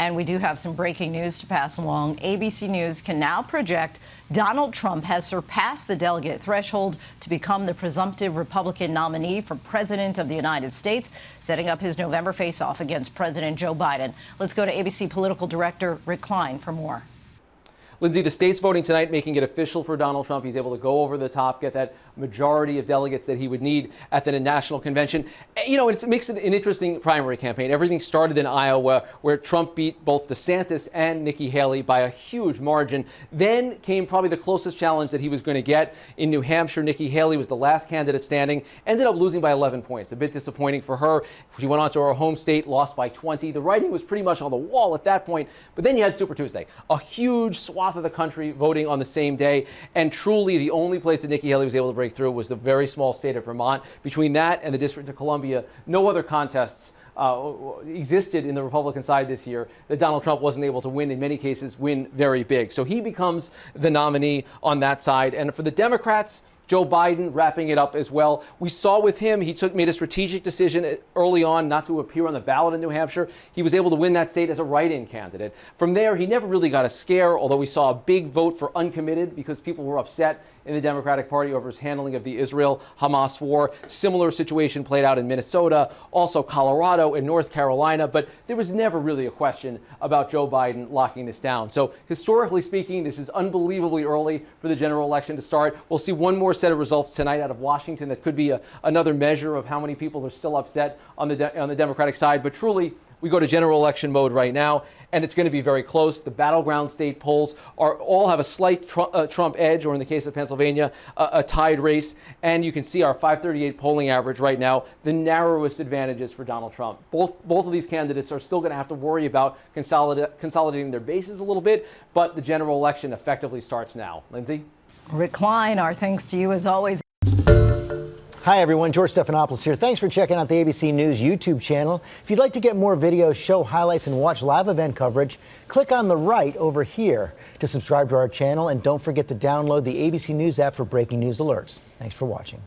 And we do have some breaking news to pass along. ABC News can now project Donald Trump has surpassed the delegate threshold to become the presumptive Republican nominee for President of the United States, setting up his November face-off against President Joe Biden. Let's go to ABC political director Rick Klein for more. Linsey, the state's voting tonight, making it official for Donald Trump. He's able to go over the top, get that majority of delegates that he would need at the national convention. You know, it makes it an interesting primary campaign. Everything started in Iowa, where Trump beat both DeSantis and Nikki Haley by a huge margin. Then came probably the closest challenge that he was going to get in New Hampshire. Nikki Haley was the last candidate standing, ended up losing by 11 points. A bit disappointing for her. She went on to her home state, lost by 20. The writing was pretty much on the wall at that point. But then you had Super Tuesday, a huge swath of the country voting on the same day. And truly the only place that Nikki Haley was able to break through was the very small state of Vermont. Between that and the District of Columbia, no other contests existed in the Republican side this year that Donald Trump wasn't able to win, in many cases win very big. So he becomes the nominee on that side. And for the Democrats, Joe Biden wrapping it up as well. We saw with him, he made a strategic decision early on not to appear on the ballot in New Hampshire. He was able to win that state as a write-in candidate. From there, he never really got a scare, although we saw a big vote for uncommitted because people were upset in the Democratic Party over his handling of the Israel-Hamas war. Similar situation played out in Minnesota, also Colorado and North Carolina, but there was never really a question about Joe Biden locking this down. So historically speaking, this is unbelievably early for the general election to start. We'll see one more set of results tonight out of Washington that could be another measure of how many people are still upset on the Democratic side. But truly, we go to general election mode right now, and it's going to be very close. The battleground state polls all have a slight Trump edge, or in the case of Pennsylvania, a tied race. And you can see our 538 polling average right now, the narrowest advantages for Donald Trump. Both of these candidates are still going to have to worry about consolidating their bases a little bit, but the general election effectively starts now. Linsey? Rick Klein, our thanks to you as always. Hi, everyone. George Stephanopoulos here. Thanks for checking out the ABC News YouTube channel. If you'd like to get more videos, show highlights, and watch live event coverage, click on the right over here to subscribe to our channel. And don't forget to download the ABC News app for breaking news alerts. Thanks for watching.